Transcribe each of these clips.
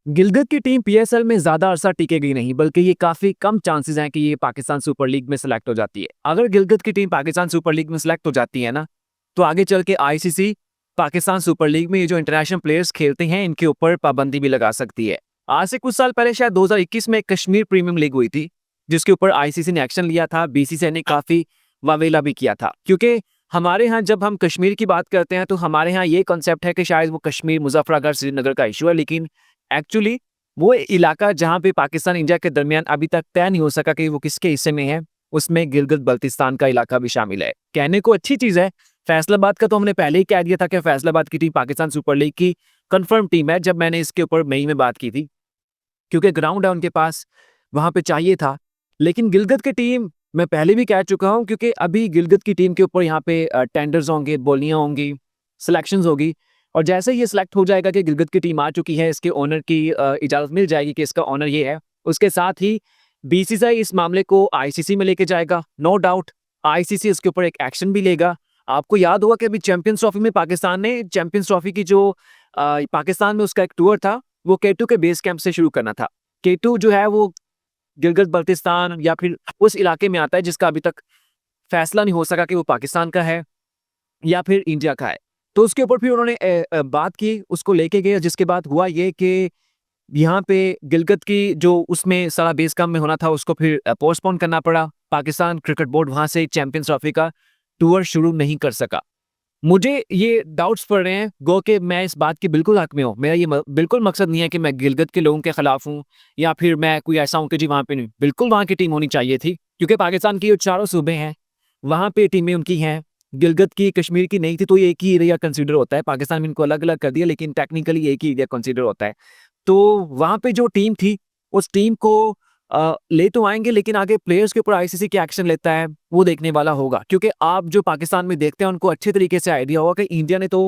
गिलगित की team PSL में ज़्यादा अरसा टिकेगी नहीं, बल्कि ये काफ़ी कम चांसेस हैं कि ये पाकिस्तान सुपर लीग में सेलेक्ट हो जाती है। अगर गिलगित की टीम पाकिस्तान सुपर लीग में सेलेक्ट हो जाती है ना, तो आगे चल के आईसीसी पाकिस्तान सुपर लीग में ये जो इंटरनेशनल प्लेयर्स खेलते हैं, इनके ऊपर पाबंदी भी लगा सकती है। आज से कुछ साल पहले शायद 2021 में कश्मीर प्रीमियम लीग हुई थी, जिसके ऊपर आईसीसी ने एक्शन लिया था, बीसीसीआई ने काफ़ी वावेला भी किया था। क्योंकि हमारे यहाँ जब हम कश्मीर की बात करते हैं, तो हमारे यहाँ ये कॉन्सेप्ट है कि शायद वो कश्मीर, मुजफ्फरनगर, श्रीनगर का इशू है, लेकिन एक्चुअली वो इलाका जहाँ पे पाकिस्तान इंडिया के दरमियान अभी तक तय नहीं हो सका कि वो किसके हिस्से में है, उसमें गिलगित बल्तिस्तान का इलाका भी शामिल है। कहने को अच्छी चीज़ है, फैसलाबाद का तो हमने पहले ही कह दिया था कि फैसलाबाद की टीम पाकिस्तान सुपर लीग की कन्फर्म टीम है, जब मैंने इसके ऊपर मई में बात की थी, क्योंकि ग्राउंड है उनके पास, वहाँ पे चाहिए था। लेकिन गिलगित की टीम मैं पहले भी कह चुका हूँ, क्योंकि अभी गिलगित की टीम के ऊपर यहाँ पे टेंडर्स होंगे, बोलियाँ होंगी, सिलेक्शंस होगी, और जैसे ही ये सिलेक्ट हो जाएगा कि गिलगित की टीम आ चुकी है, इसके ओनर की इजाज़त मिल जाएगी कि इसका ओनर ये है, उसके साथ ही बीसीसीआई इस मामले को आईसीसी में लेके जाएगा। नो डाउट आईसीसी इसके ऊपर एक एक्शन भी लेगा। आपको याद होगा कि अभी चैंपियंस ट्रॉफी में पाकिस्तान ने चैंपियंस ट्रॉफी की जो पाकिस्तान में उसका एक टूर था, वो केटू के बेस कैंप से शुरू करना था। केटू जो है वो गिलगित बल्तिस्तान या फिर उस इलाके में आता है जिसका अभी तक फैसला नहीं हो सका कि वो पाकिस्तान का है या फिर इंडिया का है। तो उसके ऊपर फिर उन्होंने बात की, उसको लेके गए, जिसके बाद हुआ ये कि यहाँ पे गिलगित की जो उसमें सारा बेस कैंप में होना था, उसको फिर पोस्टपोन करना पड़ा। पाकिस्तान क्रिकेट बोर्ड वहाँ से चैंपियंस ट्रॉफी का टूर शुरू नहीं कर सका। मुझे ये डाउट्स पड़ रहे हैं गो कि मैं इस बात के बिल्कुल हक में हूँ। मेरा ये बिल्कुल मकसद नहीं है कि मैं गिलगित के लोगों के खिलाफ हूँ या फिर मैं कोई ऐसा हूँ कि जी वहाँ पे नहीं, बिल्कुल वहाँ की टीम होनी चाहिए थी, क्योंकि पाकिस्तान की जो चारों सूबे हैं वहाँ पे टीमें उनकी हैं। गिलगित की, कश्मीर की नहीं थी, तो ये एक ही एरिया कंसिडर होता है। पाकिस्तान में इनको अलग अलग कर दिया, लेकिन टेक्निकली एक ही एरिया कंसिडर होता है। तो वहाँ पे जो टीम थी, उस टीम को ले तो आएँगे, लेकिन आगे प्लेयर्स के ऊपर आईसीसी क्या एक्शन लेता है, वो देखने वाला होगा। क्योंकि आप जो पाकिस्तान में देखते हैं, उनको अच्छे तरीके से आइडिया होगा कि इंडिया ने तो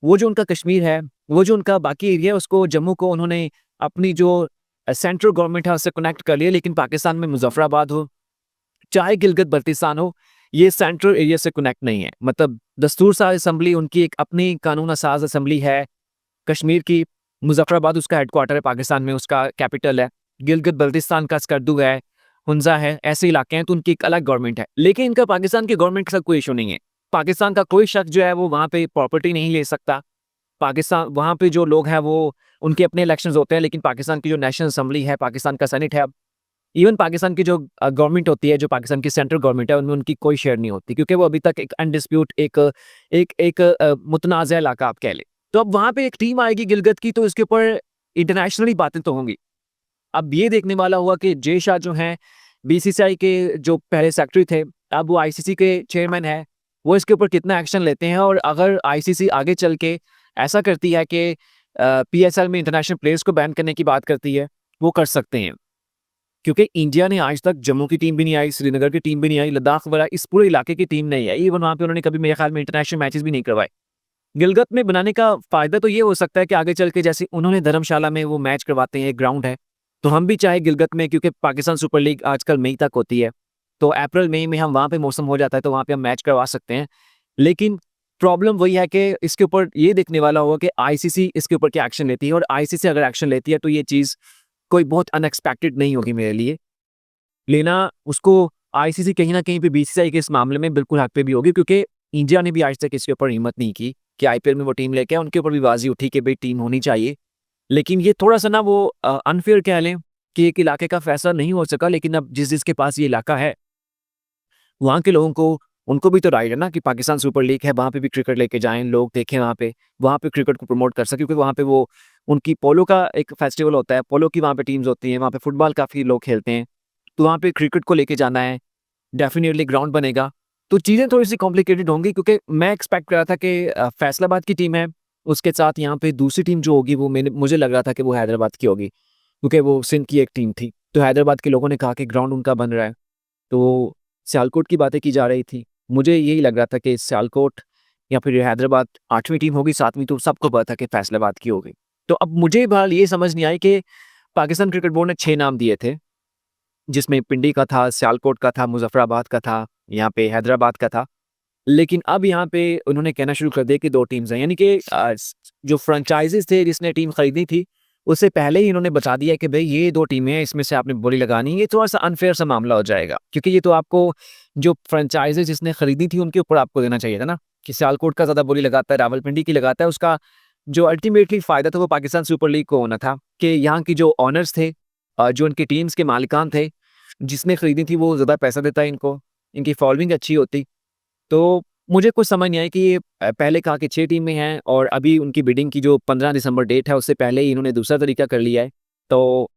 वो जो उनका कश्मीर है, वो जो उनका बाकी एरिया है, उसको जम्मू को उन्होंने अपनी जो सेंट्रल गवर्नमेंट है उससे कनेक्ट कर लिया। लेकिन पाकिस्तान में मुज़फ्फराबाद हो, चाहे गिलगित बल्तिस्तान हो, ये सेंट्रल एरिया से कनेक्ट नहीं है। मतलब दस्तूर साज़ असेंबली उनकी एक अपनी कानून साज़ असेंबली है कश्मीर की। मुज़फ्फराबाद उसका हेडक्वार्टर है, पाकिस्तान में उसका कैपिटल है। गिलगित बल्तिस्तान का स्कर्दू है, हुंज़ा है, ऐसे इलाके हैं, तो उनकी एक अलग गवर्नमेंट है। लेकिन इनका पाकिस्तान की गवर्नमेंट के साथ कोई इश्यू नहीं है। पाकिस्तान का कोई शख्स जो है वो वहाँ पे प्रॉपर्टी नहीं ले सकता। पाकिस्तान वहाँ पे जो लोग हैं वो उनके अपने इलेक्शंस होते हैं, लेकिन पाकिस्तान की जो नेशनल असेंबली है, पाकिस्तान का सेनेट है, इवन पाकिस्तान की जो गवर्नमेंट होती है, जो पाकिस्तान की सेंट्रल गवर्नमेंट है, उनमें उनकी कोई शेयर नहीं होती, क्योंकि वो अभी तक एक अनडिस्प्यूट एक एक एक मुतनाज़ा इलाका आप कह लें। तो अब वहाँ पे एक टीम आएगी गिलगित की, तो इसके ऊपर इंटरनेशनली बातें तो होंगी। अब ये देखने वाला हुआ कि जय शाह जो हैं, बीसीसीआई के जो पहले सेक्रेटरी थे, अब वो आईसीसी के चेयरमैन हैं, वो इसके ऊपर कितना एक्शन लेते हैं। और अगर आईसीसी आगे चल के ऐसा करती है कि पीएसएल में इंटरनेशनल प्लेयर्स को बैन करने की बात करती है, वो कर सकते हैं। क्योंकि इंडिया ने आज तक जम्मू की टीम भी नहीं आई, श्रीनगर की टीम भी नहीं आई, लद्दाख वगैरह इस पूरे इलाके की टीम नहीं आई। इवन वहाँ पे उन्होंने कभी मेरे ख्याल में इंटरनेशनल मैचेस भी नहीं करवाए। गिलगित में बनाने का फ़ायदा तो ये हो सकता है कि आगे चल के जैसे उन्होंने धर्मशाला में वो मैच करवाते हैं, एक ग्राउंड है, तो हम भी चाहे गिलगित में, क्योंकि पाकिस्तान सुपर लीग आजकल मई तक होती है, तो अप्रैल मई में हम वहाँ पे मौसम हो जाता है, तो वहाँ पे हम मैच करवा सकते हैं। लेकिन प्रॉब्लम वही है कि इसके ऊपर ये देखने वाला होगा कि आईसीसी इसके ऊपर क्या एक्शन लेती है, और आईसीसी अगर एक्शन लेती है तो ये चीज़ कोई बहुत अनएक्सपेक्टेड नहीं होगी मेरे लिए। लेना उसको आईसीसी कहीं न कहीं पे बीसीसीआई के इस मामले में बिल्कुल हक पे भी होगी, क्योंकि इंडिया ने भी आज तक इसके ऊपर हिम्मत नहीं की कि आईपीएल में वो टीम लेके आए, उनके ऊपर भी बाज़ी उठी कि भई टीम होनी चाहिए। लेकिन ये थोड़ा-सा ना वो अनफ़ेयर कह लें कि एक इलाके का फ़ैसला नहीं हो सका, लेकिन अब जिसके पास ये इलाका है, वहाँ के लोगों को उनको भी तो राइट है ना कि पाकिस्तान सुपर लीग है, वहाँ पे भी क्रिकेट लेके जाएँ, लोग देखें वहाँ पे क्रिकेट को प्रमोट कर सकें, क्योंकि वहाँ पे वो उनकी पोलो का एक फेस्टिवल होता है, पोलो की वहाँ पे टीम्स होती हैं, वहाँ पे फुटबॉल काफ़ी लोग खेलते हैं, तो वहाँ पे क्रिकेट को लेके जाना है, डेफ़िनिटली ग्राउंड बनेगा, तो चीज़ें थोड़ी-सी कॉम्प्लिकेटेड होंगी, क्योंकि मैं एक्सपेक्ट कर रहा था कि फैसलाबाद की टीम है, उसके साथ यहाँ पे दूसरी टीम जो होगी वो मुझे लग रहा था कि वो हैदराबाद की होगी, क्योंकि वो सिंध की एक टीम थी। तो हैदराबाद के लोगों ने कहा कि ग्राउंड उनका बन रहा है, तो सियालकोट की बातें की जा रही थी। मुझे यही लग रहा था कि सियालकोट या फिर हैदराबाद 8वीं टीम होगी, 7वीं तो सबको पता था कि फैसलाबाद की होगी। तो अब मुझे बहरहाल ये समझ नहीं आई कि पाकिस्तान क्रिकेट बोर्ड ने 6 नाम दिए थे, जिसमें पिंडी का था, सियालकोट का था, मुज़फ़्फ़राबाद का था, यहाँ पे हैदराबाद का था। लेकिन अब यहाँ पे उन्होंने कहना शुरू कर दिया कि 2 टीम्स हैं, यानी कि जो फ्रेंचाइज़ीज़ थे जिसने टीम खरीदी थी, उससे पहले ही इन्होंने बता दिया कि भाई ये 2 टीमें हैं, इसमें से आपने बोली लगानी है। ये थोड़ा-सा अनफ़ेयर सा मामला हो जाएगा, क्योंकि ये तो आपको जो फ्रैंचाइज़ी जिसने खरीदी थी उनके ऊपर आपको देना चाहिए था ना, कि सियालकोट का ज़्यादा बोली लगाता है, रावलपिंडी की लगाता है, उसका जो अल्टीमेटली फ़ायदा था वो पाकिस्तान सुपर लीग को होना था, कि यहाँ की जो ओनर्स थे जो उनकी टीम्स के मालिकान थे, जिसने खरीदी थी वो ज़्यादा पैसा देता इनको, इनकी फॉलोइंग अच्छी होती। तो मुझे कुछ समझ नहीं आया कि ये पहले कहा कि 6 टीमें हैं और अभी उनकी बिडिंग की जो 15 दिसंबर डेट है उससे पहले ही इन्होंने दूसरा तरीका कर लिया है। तो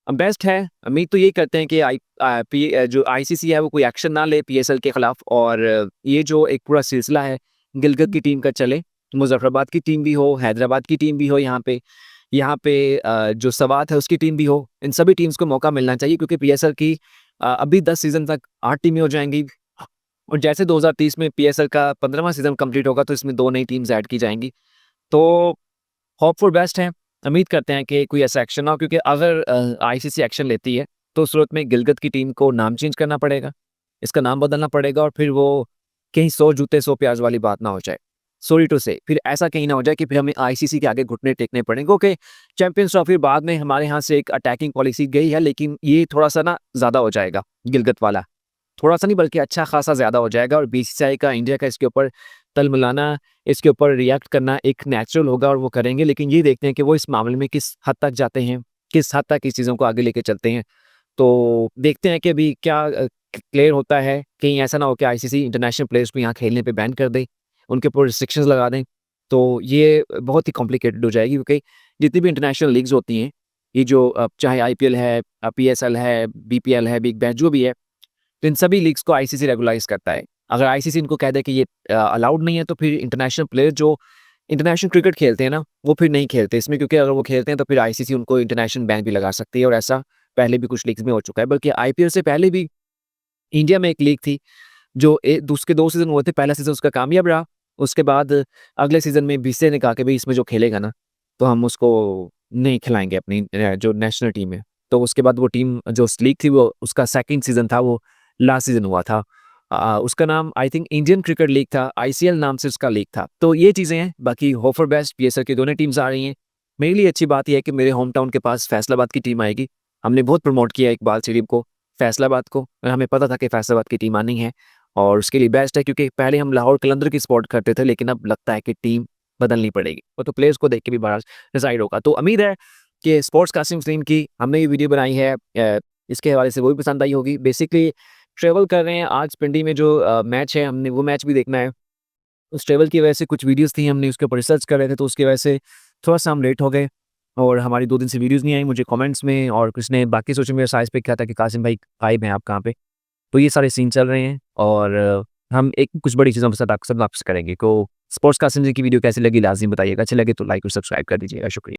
बेस्ट है, उम्मीद तो यही करते हैं कि जो आईसीसी है वो कोई एक्शन ना ले पीएसएल के खिलाफ, और ये जो एक पूरा सिलसिला है गिलगित की टीम का चले, मुज़फ़्फ़राबाद की टीम भी हो, हैदराबाद की टीम भी हो यहाँ पे जो सवात है उसकी टीम भी हो, इन सभी टीम्स को मौका मिलना चाहिए, क्योंकि पीएसएल की अभी 10 सीज़न तक 8 टीमें हो जाएँगी, और जैसे 2030 में पीएसएल का 15वां सीज़न कंप्लीट होगा तो इसमें 2 नई टीम्स ऐड की जाएँगी। तो होप फॉर बेस्ट है। उम्मीद करते हैं कि कोई ऐसा एक्शन ना हो, क्योंकि अगर आईसीसी एक्शन लेती है तो उस सूरत में गिलगित की टीम को नाम चेंज करना पड़ेगा, इसका नाम बदलना पड़ेगा, और फिर वो कहीं 100 जूते 100 प्याज वाली बात ना हो जाए। सॉरी टू से फिर ऐसा कहीं ना हो जाए कि फिर हमें आईसीसी के आगे घुटने टेकने पड़ेंगे। ओके, चैंपियंस ट्रॉफी बाद में हमारे यहाँ से एक अटैकिंग पॉलिसी गई है, लेकिन ये थोड़ा-सा ना ज़्यादा हो जाएगा गिलगित वाला। थोड़ा-सा नहीं बल्कि अच्छा खासा ज़्यादा हो जाएगा, और बीसीसीआई का इंडिया का इसके ऊपर तलमलाना, इसके ऊपर रिएक्ट करना एक नेचुरल होगा और वो करेंगे। लेकिन ये देखते हैं कि वो इस मामले में किस हद तक जाते हैं, किस हद तक इस चीज़ों को आगे लेके चलते हैं। तो देखते हैं कि अभी क्या क्लियर होता है, कहीं ऐसा ना हो कि आईसीसी इंटरनेशनल प्लेयर्स को यहाँ खेलने पे बैन कर दे, उनके ऊपर रिस्ट्रिक्शंस लगा दें। तो ये बहुत ही कॉम्प्लिकेटेड हो जाएगी, क्योंकि जितनी भी इंटरनेशनल लीग्स होती हैं, ये जो चाहे आईपीएल है, पीएसएल है, बीपीएल है, बिग बैश जो भी है, तो इन सभी लीग्स को आईसीसी रेगुलाइज़ करता है। अगर आईसीसी इनको कह दे कि ये अलाउड नहीं है, तो फिर इंटरनेशनल प्लेयर जो इंटरनेशनल क्रिकेट खेलते हैं ना, वो फिर नहीं खेलते इसमें, क्योंकि अगर वो खेलते हैं तो फिर आईसीसी उनको इंटरनेशनल बैन भी लगा सकती है, और ऐसा पहले भी कुछ लीग्स में हो चुका है। बल्कि आईपीएल से पहले भी इंडिया में एक लीग थी जो उसके 2 सीज़न हुए थे, पहला सीज़न उसका कामयाब रहा, उसके बाद अगले सीज़न में बीसीसीआई ने कहा कि भई इसमें जो खेलेगा ना, तो हम उसको नहीं खिलाएँगे अपनी जो नेशनल टीम है। तो उसके बाद वो टीम जो उस लीग थी वो उसका सेकंड सीज़न था, वो लास्ट सीज़न हुआ था। उसका नाम I think Indian cricket league था, आईसीएल नाम से उसका लीग था। तो ये चीज़ें हैं, बाकी होप फॉर बेस्ट, पीएसएल की दोनों टीम्स आ रही हैं। मेरे लिए अच्छी बात ये है कि मेरे होम टाउन के पास फैसलाबाद की टीम आएगी। हमने बहुत प्रमोट किया इकबाल स्टेडियम को, फैसलाबाद को, और हमें पता था कि फैसलाबाद की टीम आनी है, और उसके लिए बेस्ट है, क्योंकि पहले हम लाहौर कलंदर की सपोर्ट करते थे, लेकिन अब लगता है कि टीम बदलनी पड़ेगी। वो तो प्लेयर्स को देख के भी बड़ा डिसाइड होगा। तो उम्मीद है कि स्पोर्ट्स कास्टिंग टीम की हमने ये वीडियो बनाई है, इसके हवाले से वो भी पसंद आई होगी। बेसिकली ट्रैवल कर रहे हैं आज पिंडी में जो मैच है, हमने वो मैच भी देखना है। उस ट्रैवल की वजह से कुछ वीडियोज़ थी, हमने उसके ऊपर रिसर्च कर रहे थे, तो उसकी वजह से थोड़ा-सा हम लेट हो गए, और हमारी 2 दिन से वीडियोज़ नहीं आई। मुझे कमेंट्स में और किसी ने बाकी सोशल मीडिया साइट्स पे कहा था कि कासिम भाई गायब हैं आप कहाँ पे? तो ये सारे सीन चल रहे हैं, और हम एक कुछ बड़ी चीज़ों के साथ आपसे करेंगे। तो स्पोर्ट्स कासिम जी की वीडियो कैसी लगी लाज़िम बताइएगा। अच्छी लगे तो लाइक और सब्सक्राइब कर दीजिएगा। शुक्रिया।